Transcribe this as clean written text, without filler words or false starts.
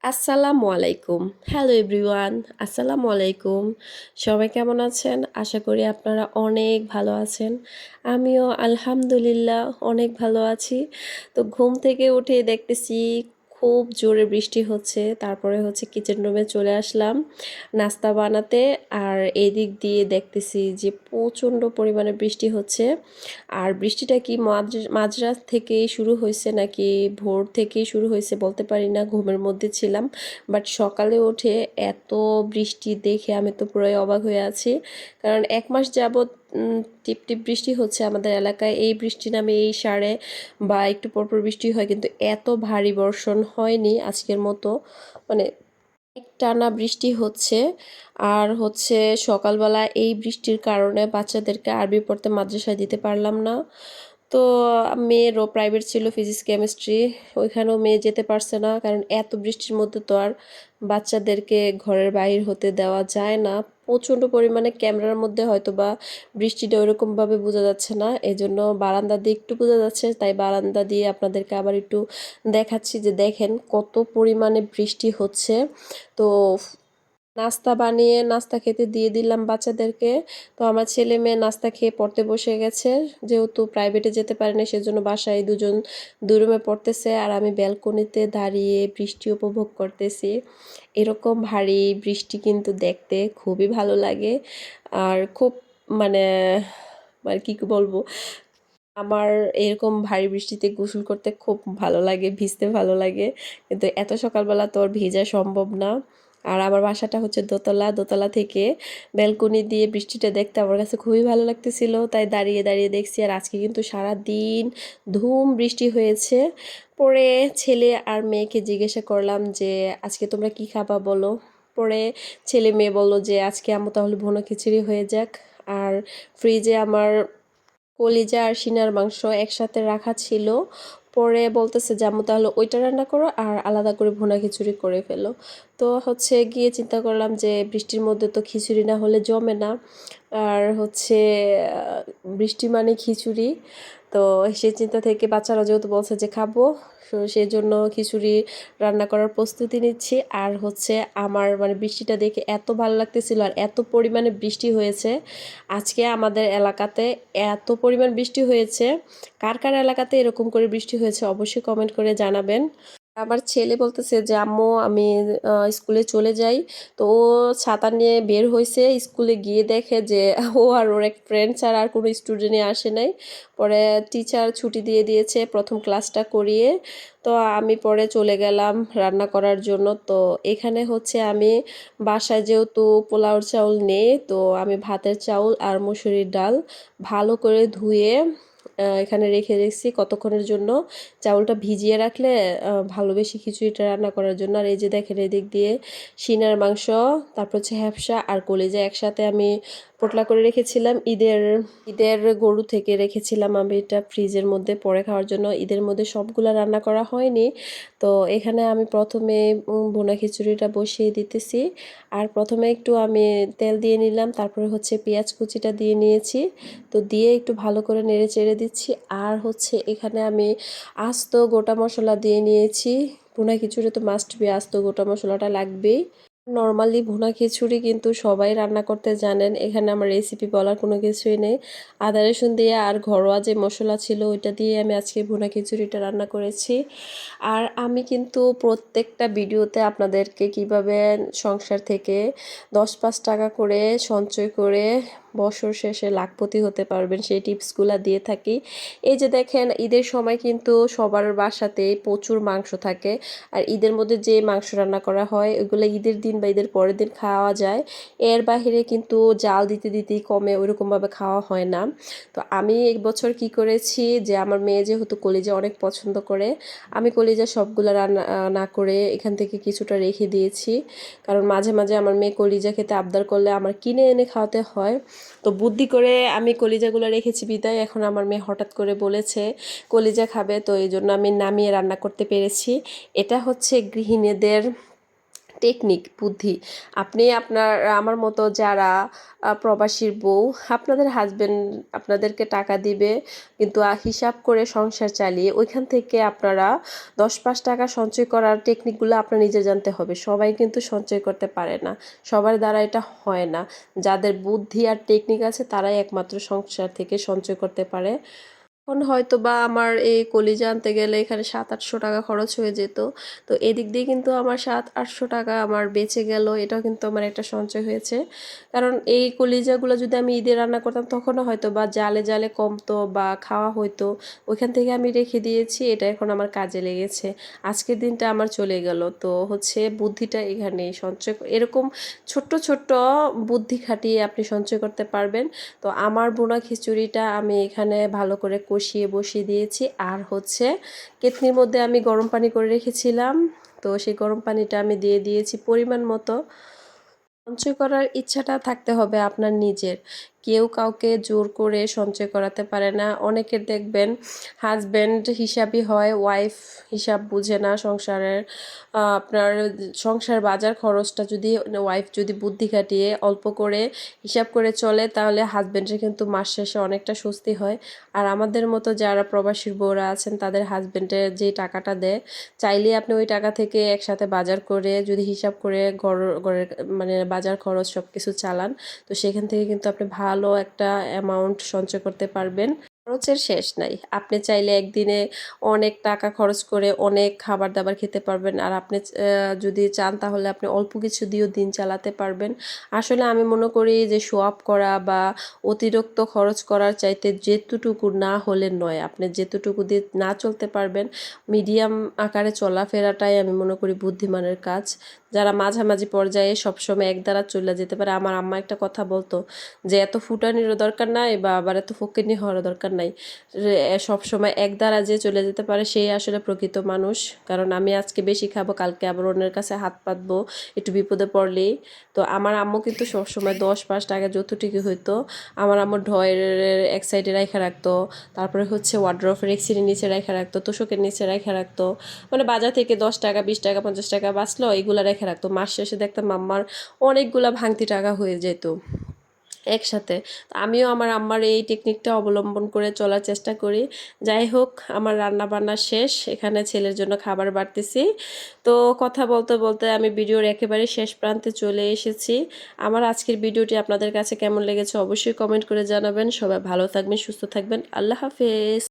আসসালামু আলাইকুম। Hello everyone. আসসালামু আলাইকুম। সবাই কেমন আছেন? আশা করি আপনারা অনেক ভালো আছেন। আমিও আলহামদুলিল্লাহ অনেক ভালো আছি। তো ঘুম থেকে উঠে দেখতেছি খুব জোরে বৃষ্টি হচ্ছে। তারপরে হচ্ছে কিচেন রুমে চলে আসলাম নাস্তা বানাতে। আর এদিক দিয়ে দেখতেছি যে প্রচণ্ড পরিমাণে বৃষ্টি হচ্ছে। আর বৃষ্টিটা কি মাঝরাত থেকেই শুরু হয়েছে নাকি ভোর থেকেই শুরু হয়েছে বলতে পারি না, ঘুমের মধ্যে ছিলাম। বাট সকালে উঠে এত বৃষ্টি দেখে আমি তো পুরোই অবাক হয়ে আছি। কারণ ১ মাস যাবৎ টিপ টিপ বৃষ্টি হচ্ছে আমাদের এলাকায়। এই বৃষ্টি নামে এই সাড়ে বা একটু পরপর বৃষ্টি হয়, কিন্তু এত ভারী বর্ষণ হয়নি আজকের মতো। মানে টানা বৃষ্টি হচ্ছে। আর হচ্ছে সকালবেলা এই বৃষ্টির কারণে বাচ্চাদেরকে আরবি পড়তে মাদ্রাসায় দিতে পারলাম না। তো মেয়েরও প্রাইভেট ছিল ফিজিক্স কেমিস্ট্রি, ওইখানেও মেয়ে যেতে পারছে না, কারণ এত বৃষ্টির মধ্যে তো আর বাচ্চাদেরকে ঘরের বাইর হতে দেওয়া যায় না। প্রচণ্ড পরিমাণে ক্যামেরার মধ্যে হয়তো বা বৃষ্টিটা ওইরকমভাবে বোঝা যাচ্ছে না, এজন্য বারান্দা দিয়ে একটু বোঝা যাচ্ছে, তাই বারান্দা দিয়ে আপনাদেরকে আবার একটু দেখাচ্ছি যে দেখেন কত পরিমাণে বৃষ্টি হচ্ছে। তো নাস্তা বানিয়ে নাস্তা খেতে দিয়ে দিলাম বাচ্চাদেরকে। তো আমার ছেলে মেয়ে নাস্তা খেয়ে পড়তে বসে গেছে। যেহেতু প্রাইভেটে যেতে পারে না সেজন্য বাসায় দুজন দুই রুমে পড়তেছে, আর আমি ব্যালকনিতে দাঁড়িয়ে বৃষ্টি উপভোগ করতেছি। এরকম ভারী বৃষ্টি কিন্তু দেখতে খুবই ভালো লাগে। আর খুব মানে মানে কি বলবো, আমার এরকম ভারী বৃষ্টিতে গোসল করতে খুব ভালো লাগে, ভিজতে ভালো লাগে। কিন্তু এত সকালবেলা তো আর ভিজা সম্ভব না। আর আমার বাসাটা হচ্ছে দোতলা, দোতলা থেকে ব্যালকনি দিয়ে বৃষ্টিটা দেখতে আমার কাছে খুবই ভালো লাগতেছিল, তাই দাঁড়িয়ে দাঁড়িয়ে দেখছি। আর আজকে কিন্তু সারাদিন ধুম বৃষ্টি হয়েছে। পরে ছেলে আর মেয়েকে জিজ্ঞাসা করলাম যে আজকে তোমরা কি খাবা বলো। পরে ছেলে মেয়ে বলল যে আজকে আম্মু তাহলে ভুনা খিচুড়ি হয়ে যাক। আর ফ্রিজে আমার কলিজা আর সিনার মাংস একসাথে রাখা ছিল। পরে বলতেছে যে আম্মু তাহলে ওইটা রান্না করো আর আলাদা করে ভুনা খিচুড়ি করে ফেলো। তো হচ্ছে গিয়ে চিন্তা করলাম যে বৃষ্টির মধ্যে তো খিচুড়ি না হলে জমে না। আর হচ্ছে বৃষ্টি মানে খিচুড়ি। তো সেই চিন্তা থেকে বাচ্চারা যেহেতু বলছে যে খাবো, তো সেজন্য খিচুড়ি রান্না করার প্রস্তুতি নিচ্ছি। আর হচ্ছে আমার মানে বৃষ্টিটা দেখে এত ভালো লাগতেছিল, আর এত পরিমাণে বৃষ্টি হয়েছে আজকে আমাদের এলাকাতে। এত পরিমাণ বৃষ্টি হয়েছে, কার কার এলাকাতে এরকম করে বৃষ্টি হয়েছে অবশ্যই কমেন্ট করে জানাবেন। আমার ছেলে বলতেছে যে আম্মু আমি স্কুলে চলে যাই। তো ও ছাতা নিয়ে বের হয়েছে, স্কুলে গিয়ে দেখে যে ও আর ওর এক ফ্রেন্ড ছাড়া আর কোনো স্টুডেন্টই আসে নাই। পরে টিচার ছুটি দিয়ে দিয়েছে প্রথম ক্লাসটা করিয়ে। তো আমি পরে চলে গেলাম রান্না করার জন্য। তো এখানে হচ্ছে আমি বাসায় যেহেতু পোলাওর চাউল নেই, তো আমি ভাতের চাউল আর মসুরির ডাল ভালো করে ধুয়ে এখানে রেখে রেখেছি কতক্ষণের জন্য। চাউলটা ভিজিয়ে রাখলে ভালো বেশি খিচুড়িটা রান্না করার জন্য। আর এই যে দেখেন এদিক দিয়ে সিনার মাংস, তারপর হচ্ছে হ্যাপসা আর কলিজা একসাথে আমি পোটলা করে রেখেছিলাম। ঈদের ঈদের গরু থেকে রেখেছিলাম আমি এটা ফ্রিজের মধ্যে পরে খাওয়ার জন্য। ঈদের মধ্যে সবগুলা রান্না করা হয়নি। তো এখানে আমি প্রথমে ভুনা খিচুড়িটা বসিয়ে দিতেছি। আর প্রথমে একটু আমি তেল দিয়ে নিলাম, তারপরে হচ্ছে পেঁয়াজ কুচিটা দিয়ে নিয়েছি। তো দিয়ে একটু ভালো করে নেড়ে চেড়ে দিচ্ছি। আর হচ্ছে এখানে আমি আস্ত গোটা মশলা দিয়ে নিয়েছি। ভুনা খিচুড়ি তো মাস্ট বি আস্ত গোটা মশলাটা লাগবেই। নর্মালি ভুনা খিচুড়ি কিন্তু সবাই রান্না করতে জানেন, এখানে আমার রেসিপি বলার কোনো কিছুই নেই। আদা রসুন দিয়ে আর ঘরোয়া যে মশলা ছিল ওইটা দিয়ে আমি আজকে ভুনা খিচুড়িটা রান্না করেছি। আর আমি কিন্তু প্রত্যেকটা ভিডিওতে আপনাদেরকে কিভাবে সংসার থেকে 10-5 টাকা করে সঞ্চয় করে বছর শেষে লাখপতি হতে পারবেন সেই টিপসগুলো দিয়ে থাকি। এই যে দেখেন ঈদের সময় কিন্তু সবার বাসাতেই প্রচুর মাংস থাকে। আর ঈদের মধ্যে যে মাংস রান্না করা হয় ওইগুলো ঈদের দিন বা ঈদের পরের দিন খাওয়া যায়। এর বাহিরে কিন্তু জাল দিতে দিতেই কমে, ওইরকমভাবে খাওয়া হয় না। তো আমি এক বছর কি করেছি যে আমার মেয়ে যেহেতু কলিজা অনেক পছন্দ করে, আমি কলিজা সবগুলো রান্না না করে এখান থেকে কিছুটা রেখে দিয়েছি। কারণ মাঝে মাঝে আমার মেয়ে কলিজা খেতে আবদার করলে আমার কিনে এনে খাওয়াতে হয়। তো বুদ্ধি করে আমি কলিজাগুলো রেখেছি বিদায় এখন আমার মেয়ে হঠাৎ করে বলেছে কলিজা খাবে, তো এই জন্য আমি নামিয়ে রান্না করতে পেরেছি। এটা হচ্ছে গৃহিণীদের টেকনিক, বুদ্ধি। আপনি আমার মতো যারা প্রবাসীর বউ, আপনাদের হাসব্যান্ড আপনাদেরকে টাকা দিবে, কিন্তু হিসাব করে সংসার চালিয়ে ওইখান থেকে আপনারা ১০-৫ টাকা সঞ্চয় করার টেকনিকগুলো আপনার নিজে জানতে হবে। সবাই কিন্তু সঞ্চয় করতে পারে না, সবার দ্বারা এটা হয় না। যাদের বুদ্ধি আর টেকনিক আছে তারাই একমাত্র সংসার থেকে সঞ্চয় করতে পারে। এখন হয়তোবা আমার এই কলিজা আনতে গেলে এখানে ৭00-৮০০ টাকা খরচ হয়ে যেত। তো এদিক দিয়ে কিন্তু আমার ৭00-৮০০ টাকা আমার বেঁচে গেল। এটাও কিন্তু আমার একটা সঞ্চয় হয়েছে। কারণ এই কলিজাগুলো যদি আমি ঈদে রান্না করতাম তখনও হয়তোবা জালে জালে কমতো বা খাওয়া হইতো। ওইখান থেকে আমি রেখে দিয়েছি। এটা এখন আমার কাজে লেগেছে। আজকের দিনটা আমার চলে গেল। তো হচ্ছে বুদ্ধিটা এখানেই সঞ্চয় এরকম ছোট্ট ছোট্ট বুদ্ধি খাটিয়ে আপনি সঞ্চয় করতে পারবেন। তো আমার বোনা খিচুড়িটা আমি এখানে ভালো করে কষিয়ে বসিয়ে দিয়েছি। আর হচ্ছে কেতলির মধ্যে আমি গরম পানি করে রেখেছিলাম। তো সেই গরম পানিটা আমি দিয়ে দিয়েছি পরিমাণ মতো। সঞ্চয় করার ইচ্ছাটা থাকতে হবে আপনার নিজের। কেউ কাউকে জোর করে সঞ্চয় করাতে পারে না। অনেকের দেখবেন হাসব্যান্ড হিসাবই হয়, ওয়াইফ হিসাব বুঝে না সংসারের। আপনার সংসার বাজার খরচটা যদি ওয়াইফ যদি বুদ্ধি খাটিয়ে অল্প করে হিসাব করে চলে তাহলে হাসব্যান্ডের কিন্তু মাস শেষে অনেকটা স্বস্তি হয়। আর আমাদের মতো যারা প্রবাসীর বউরা আছেন তাদের হাসব্যান্ডের যে টাকাটা দেয়, চাইলে আপনি ওই টাকা থেকে একসাথে বাজার করে যদি হিসাব করে ঘরের মানে বাজার খরচ সব কিছু চালান, তো সেখান থেকে কিন্তু আপনি ভালো একটা অ্যামাউন্ট সঞ্চয় করতে পারবেন। খরচের শেষ নাই। আপনি চাইলে একদিনে অনেক টাকা খরচ করে অনেক খাবার দাবার খেতে পারবেন। আর আপনি যদি চান তাহলে আপনি অল্প কিছু দিয়েও দিন চালাতে পারবেন। আসলে আমি মনে করি যে শো অফ করা বা অতিরিক্ত খরচ করার চাইতে যেতটুকু না হলে নয়। আপনি যেতটুকু দিয়ে না চলতে পারবেন, মিডিয়াম আকারে চলাফেরাটাই আমি মনে করি বুদ্ধিমানের কাজ। যারা মাঝামাঝি পর্যায়ে সবসময় একদারা চলে যেতে পারে। আমার আম্মা একটা কথা বলতো যে এত ফুটানিরও দরকার নাই বা আবার এত ফকিন্নি হওয়ারও দরকার নাই। সবসময় একদারা যে চলে যেতে পারে সেই আসলে প্রকৃত মানুষ। কারণ আমি আজকে বেশি খাবো, কালকে আবার অন্যের কাছে হাত পাতবো একটু বিপদে পড়লেই। তো আমার আম্মু কিন্তু সবসময় ১০-৫ টাকা যতটুকু হইতো আমার আম্মু ড্রয়ারের এক সাইডে রাইখা রাখতো। তারপরে হচ্ছে ওয়ার্ডরোবের এক সিটের নিচে রাইখা রাখতো, তোশকের নিচে রাইখা রাখতো। মানে বাজার থেকে ১০ টাকা, ২০ টাকা, ৫০ টাকা বাঁচলো, এগুলা রেখে রাখতো। মাস শেষে দেখতাম আম্মার অনেকগুলা ভাঙতি টাকা হয়ে যেত একসাথে। তো আমিও আমার আম্মার এই টেকনিকটা অবলম্বন করে চলার চেষ্টা করি। যাই হোক, আমার রান্না বান্না শেষ। এখানে ছেলের জন্য খাবার বাড়তেছি। তো কথা বলতে বলতে আমি ভিডিওর একেবারে শেষ প্রান্তে চলে এসেছি। আমার আজকের ভিডিওটি আপনাদের কাছে কেমন লেগেছে অবশ্যই কমেন্ট করে জানাবেন। সবাই ভালো থাকবেন, সুস্থ থাকবেন। আল্লাহ হাফেজ।